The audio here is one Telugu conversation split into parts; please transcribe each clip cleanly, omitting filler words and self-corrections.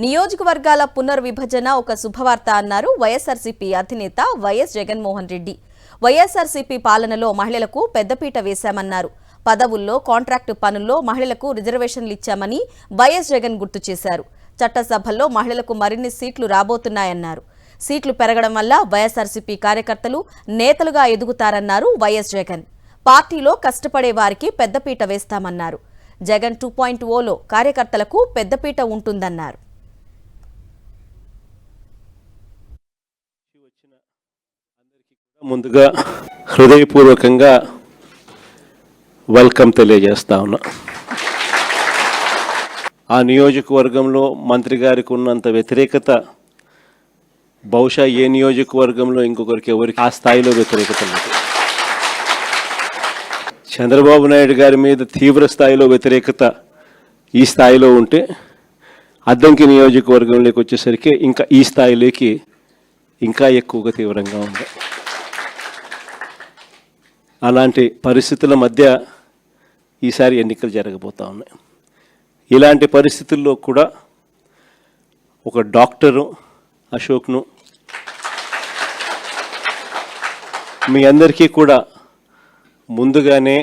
నియోజకవర్గాల పునర్విభజన ఒక శుభవార్త అన్నారు వైఎస్ఆర్సీపీ అధినేత వైఎస్ జగన్మోహన్ రెడ్డి. వైఎస్ఆర్సీపీ పాలనలో మహిళలకు పెద్దపీట వేశామన్నారు. పదవుల్లో, కాంట్రాక్టు పనుల్లో మహిళలకు రిజర్వేషన్లు ఇచ్చామని వైఎస్ జగన్ గుర్తు చేశారు. చట్టసభల్లో మహిళలకు మరిన్ని సీట్లు రాబోతున్నాయన్నారు. సీట్లు పెరగడం వల్ల వైఎస్ఆర్సీపీ కార్యకర్తలు నేతలుగా ఎదుగుతారన్నారు వైఎస్ జగన్. పార్టీలో కష్టపడే వారికి పెద్దపీట వేస్తామన్నారు. జగన్ 2.0లో కార్యకర్తలకు పెద్దపీట ఉంటుందన్నారు. ముందుగా హృదయపూర్వకంగా వెల్కమ్ తెలియజేస్తా ఉన్నా. ఆ నియోజకవర్గంలో మంత్రి గారికి ఉన్నంత వ్యతిరేకత బహుశా ఏ నియోజకవర్గంలో ఇంకొకరికి ఎవరికి ఆ స్థాయిలో వ్యతిరేకత లేదు. చంద్రబాబు నాయుడు గారి మీద తీవ్ర స్థాయిలో వ్యతిరేకత ఈ స్థాయిలో ఉంటే అద్దంకి నియోజకవర్గంలోకి వచ్చేసరికి ఇంకా ఈ స్థాయిలోకి ఇంకా ఎక్కువగా తీవ్రంగా ఉంది. అలాంటి పరిస్థితుల మధ్య ఈసారి ఎన్నికలు జరగబోతూ ఉన్నాయి. ఇలాంటి పరిస్థితుల్లో కూడా ఒక డాక్టరు అశోక్ను మీ అందరికీ కూడా ముందుగానే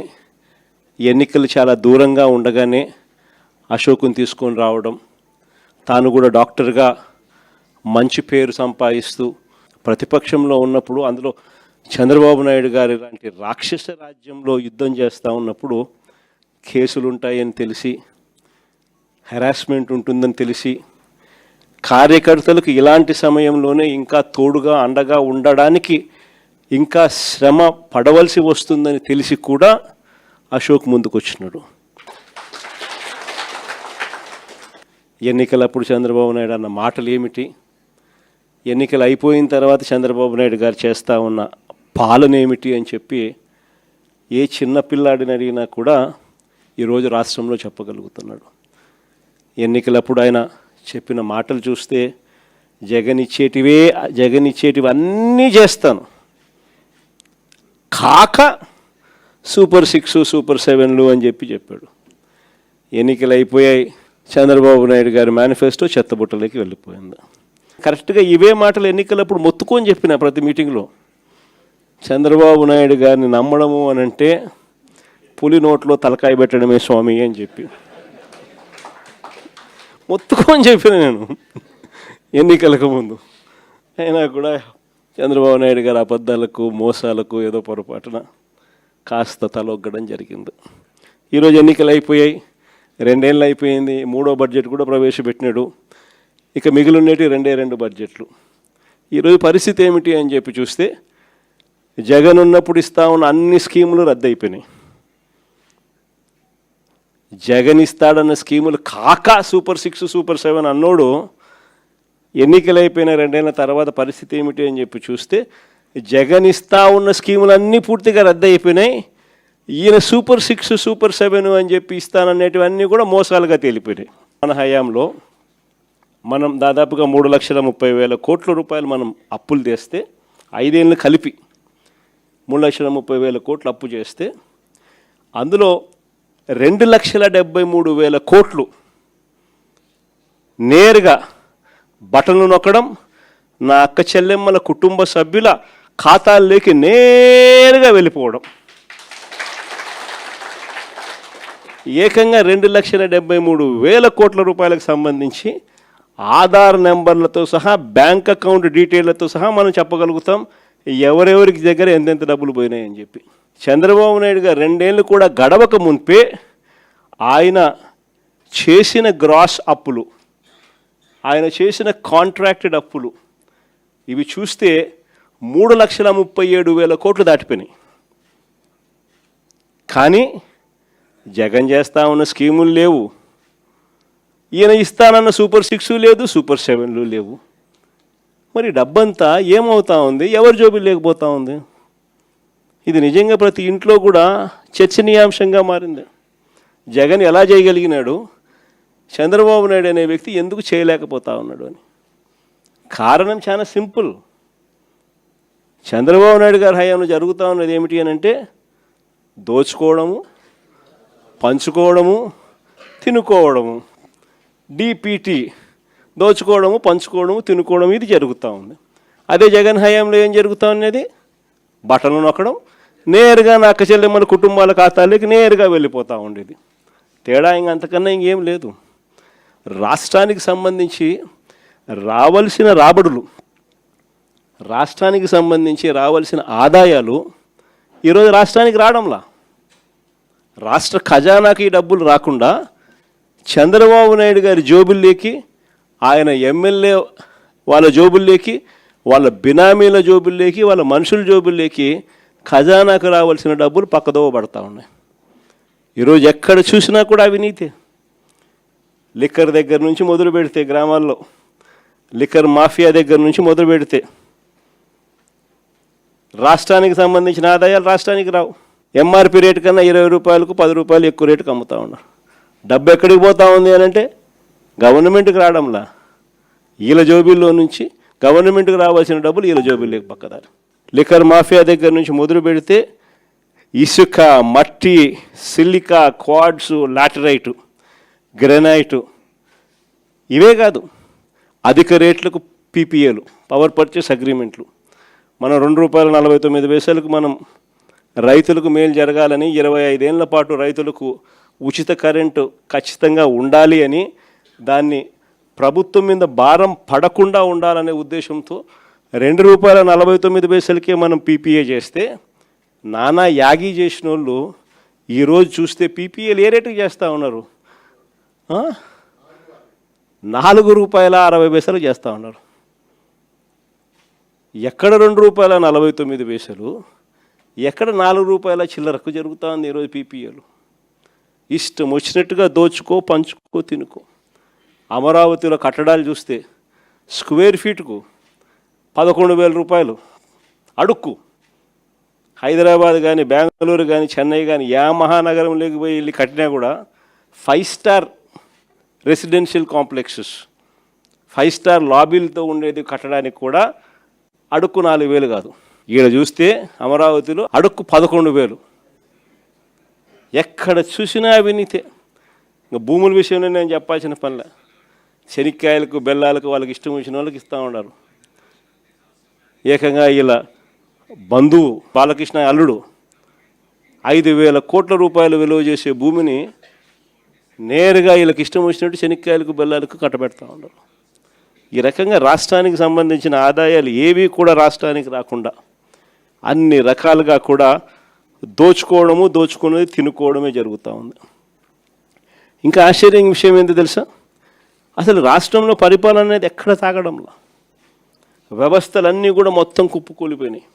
ఎన్నికలు చాలా దూరంగా ఉండగానే అశోక్ను తీసుకొని రావడం, తాను కూడా డాక్టర్గా మంచి పేరు సంపాదిస్తూ ప్రతిపక్షంలో ఉన్నప్పుడు అందులో చంద్రబాబు నాయుడు గారి లాంటి రాక్షస రాజ్యంలో యుద్ధం చేస్తూ ఉన్నప్పుడు కేసులు ఉంటాయని తెలిసి, హెరాస్మెంట్ ఉంటుందని తెలిసి, కార్యకర్తలకు ఇలాంటి సమయంలోనే ఇంకా తోడుగా అండగా ఉండడానికి ఇంకా శ్రమ పడవలసి వస్తుందని తెలిసి కూడా అశోక్ ముందుకు వచ్చినాడు. ఎన్నికలప్పుడు చంద్రబాబు నాయుడు అన్న మాటలు ఏమిటి, ఎన్నికలు అయిపోయిన తర్వాత చంద్రబాబు నాయుడు గారు చేస్తూ ఉన్న పాలన ఏమిటి అని చెప్పి ఏ చిన్న పిల్లాడిని అడిగినా కూడా ఈరోజు రాష్ట్రంలో చెప్పగలుగుతున్నాడు. ఎన్నికలప్పుడు ఆయన చెప్పిన మాటలు చూస్తే జగన్ ఇచ్చేటివి అన్నీ చేస్తాను, కాక సూపర్ 6, సూపర్ 7లు అని చెప్పాడు. ఎన్నికలు అయిపోయాయి, చంద్రబాబు నాయుడు గారి మేనిఫెస్టో చెత్తబుట్టలోకి వెళ్ళిపోయింది. కరెక్ట్గా ఇవే మాటలు ఎన్నికలప్పుడు మొత్తుకొని చెప్పిన ప్రతి మీటింగ్లో. చంద్రబాబు నాయుడు గారిని నమ్మడము అని అంటే పులి నోట్లో తలకాయ పెట్టడమే స్వామి అని చెప్పి మొత్తుకొని చెప్పిన నేను ఎన్నికలకు ముందు. అయినా కూడా చంద్రబాబు నాయుడు గారి అబద్ధాలకు, మోసాలకు ఏదో పొరపాటున కాస్త తలొగ్గడం జరిగింది. ఈరోజు ఎన్నికలు అయిపోయాయి, 2 ఏళ్ళు అయిపోయింది, 3వ బడ్జెట్ కూడా ప్రవేశపెట్టినాడు. ఇక మిగిలినటి 2 బడ్జెట్లు. ఈరోజు పరిస్థితి ఏమిటి అని చెప్పి చూస్తే జగన్ ఉన్నప్పుడు ఇస్తా ఉన్న అన్ని స్కీములు రద్దయిపోయినాయి. జగన్ ఇస్తాడన్న స్కీములు కాక సూపర్ 6, సూపర్ 7 అన్నోడు ఎన్నికలు అయిపోయిన 2 ఏళ్ళ తర్వాత పరిస్థితి ఏమిటి అని చెప్పి చూస్తే జగన్ ఇస్తా ఉన్న స్కీములన్నీ పూర్తిగా రద్దయిపోయినాయి. ఈయన సూపర్ 6, సూపర్ 7 అని చెప్పి ఇస్తాననేటివన్నీ కూడా మోసాలుగా తేలిపోయినాయి. మన హయాంలో మనం దాదాపుగా 3,30,000 కోట్ల రూపాయలు మనం అప్పులు తెస్తే 5 ఏళ్ళు కలిపి 3,30,000 కోట్లు అప్పు చేస్తే అందులో 2,73,000 కోట్లు నేరుగా బటన్లు నొక్కడం, నా అక్క చెల్లెమ్మల కుటుంబ సభ్యుల ఖాతాల్లోకి నేరుగా వెళ్ళిపోవడం. ఏకంగా 2,73,000 కోట్ల రూపాయలకు సంబంధించి ఆధార్ నెంబర్లతో సహా, బ్యాంక్ అకౌంట్ డీటెయిల్తో సహా మనం చెప్పగలుగుతాం ఎవరెవరికి దగ్గర ఎంతెంత డబ్బులు పోయినాయని చెప్పి. చంద్రబాబు నాయుడు గారు 2 ఏళ్ళు కూడా గడవక మునిపే ఆయన చేసిన గ్రాస్ అప్పులు, ఆయన చేసిన కాంట్రాక్టెడ్ అప్పులు ఇవి చూస్తే 3,37,000 కోట్లు దాటిపోయినాయి. కానీ జగన్ చేస్తా ఉన్న స్కీములు లేవు, ఈయన ఇస్తానన్న సూపర్ 6 లేదు, సూపర్ 7లు లేవు. మరి డబ్బంతా ఏమవుతా ఉంది, ఎవరి జోబులు లేకపోతా ఉంది? ఇది నిజంగా ప్రతి ఇంట్లో కూడా చర్చనీయాంశంగా మారింది. జగన్ ఎలా చేయగలిగినాడు, చంద్రబాబు నాయుడు అనే వ్యక్తి ఎందుకు చేయలేకపోతా ఉన్నాడు అని. కారణం చాలా సింపుల్. చంద్రబాబు నాయుడు గారి హయాంలో జరుగుతూ ఉన్నది ఏమిటి అని అంటే దోచుకోవడము, పంచుకోవడము, తినుకోవడము. డిపిటి దోచుకోవడము, పంచుకోవడము, తినుకోవడం ఇది జరుగుతూ ఉంది. అదే జగన్ హయాంలో ఏం జరుగుతూ ఉన్నది? బట్టలు నొక్కడం, నేరుగా నా అక్క చెల్లెమ్మల కుటుంబాల ఖాతాలోకి నేరుగా వెళ్ళిపోతూ ఉండేది. తేడా అంతకన్నా ఇంకేం లేదు. రాష్ట్రానికి సంబంధించి రావాల్సిన రాబడులు, రాష్ట్రానికి సంబంధించి రావాల్సిన ఆదాయాలు ఈరోజు రాష్ట్రానికి రావడంలా. రాష్ట్ర ఖజానాకి ఈ డబ్బులు రాకుండా చంద్రబాబు నాయుడు గారి జోబుల్లోకి, ఆయన ఎమ్మెల్యే వాళ్ళ జోబుల్లోకి, వాళ్ళ బినామీల జోబుల్లోకి, వాళ్ళ మనుషుల జోబుల్లోకి ఖజానాకు రావాల్సిన డబ్బులు పక్కదోవ పడతా ఉన్నాయి. ఈరోజు ఎక్కడ చూసినా కూడా అవినీతి. లిక్కర్ దగ్గర నుంచి మొదలు పెడితే, గ్రామాల్లో లిక్కర్ మాఫియా దగ్గర నుంచి మొదలు పెడితే రాష్ట్రానికి సంబంధించిన ఆదాయాలు రాష్ట్రానికి రావు. ఎంఆర్పి రేటు కన్నా 20 రూపాయలకు 10 రూపాయలు ఎక్కువ రేటుకు అమ్ముతూ ఉన్నారు. డబ్బు ఎక్కడికి పోతా ఉంది అని అంటే గవర్నమెంట్కి రావడంలా. వీళ్ళ జోబీల్లో నుంచి గవర్నమెంట్కి రావాల్సిన డబ్బులు వీళ్ళ జోబీల్లోకి పక్కదారు. లిక్కర్ మాఫియా దగ్గర నుంచి మొదలు పెడితే ఇసుక, మట్టి, సిలికా, క్వాడ్స్, లాటరైటు, గ్రెనైటు, ఇవే కాదు అధిక రేట్లకు పీపీఏలు, పవర్ పర్చేస్ అగ్రిమెంట్లు. మనం ₹2.49 మనం రైతులకు మేలు జరగాలని 25 ఏళ్ల పాటు రైతులకు ఉచిత కరెంటు ఖచ్చితంగా ఉండాలి అని, దాన్ని ప్రభుత్వం మీద భారం పడకుండా ఉండాలనే ఉద్దేశంతో ₹2.49 మనం పీపీఏ చేస్తే, నానా యాగి చేసిన వాళ్ళు ఈరోజు చూస్తే పీపీఏలు ఏ రేటుకి చేస్తూ ఉన్నారు? ₹4.60 చేస్తూ ఉన్నారు. ఎక్కడ ₹2.49, ఎక్కడ ₹4 చిల్లరకు జరుగుతూ ఉంది ఈరోజు పీపీఏలు. ఇష్టం వచ్చినట్టుగా దోచుకో, పంచుకో, తినుకో. అమరావతిలో కట్టడాలు చూస్తే స్క్వేర్ ఫీట్కు ₹11,000 అడుక్కు. హైదరాబాద్ కానీ, బెంగళూరు కానీ, చెన్నై కానీ, యా మహానగరంలోకి పోయి వెళ్ళి కట్టినా కూడా 5 స్టార్ రెసిడెన్షియల్ కాంప్లెక్సెస్, 5 స్టార్ లాబీలతో ఉండేది కట్టడానికి కూడా అడుక్కు 4,000 కాదు. ఈడ చూస్తే అమరావతిలో అడుక్కు 11,000. ఎక్కడ చూసినా అవినీతే. ఇంకా భూముల విషయంలో నేను చెప్పాల్సిన పనిలే. శనిక్కాయలకు, బెల్లాలకు వాళ్ళకి ఇష్టం వచ్చిన వాళ్ళకి ఇస్తూ ఉన్నారు. ఏకంగా ఇలా బంధువు బాలకృష్ణ అల్లుడు 5,000 కోట్ల రూపాయలు విలువ చేసే భూమిని నేరుగా వీళ్ళకి ఇష్టం వచ్చినట్టు శనిక్కాయలకు, బెల్లాలకు కట్టబెడతా ఉన్నారు. ఈ రకంగా రాష్ట్రానికి సంబంధించిన ఆదాయాలు ఏవి కూడా రాష్ట్రానికి రాకుండా అన్ని రకాలుగా కూడా దోచుకోవడము, దోచుకునేది తినుకోవడమే జరుగుతూ ఉంది. ఇంకా ఆశ్చర్యం విషయం ఏంటో తెలుసా? అసలు రాష్ట్రంలో పరిపాలన అనేది ఎక్కడ సాగడంలా. వ్యవస్థలన్నీ కూడా మొత్తం కుప్పకూలిపోయినాయి.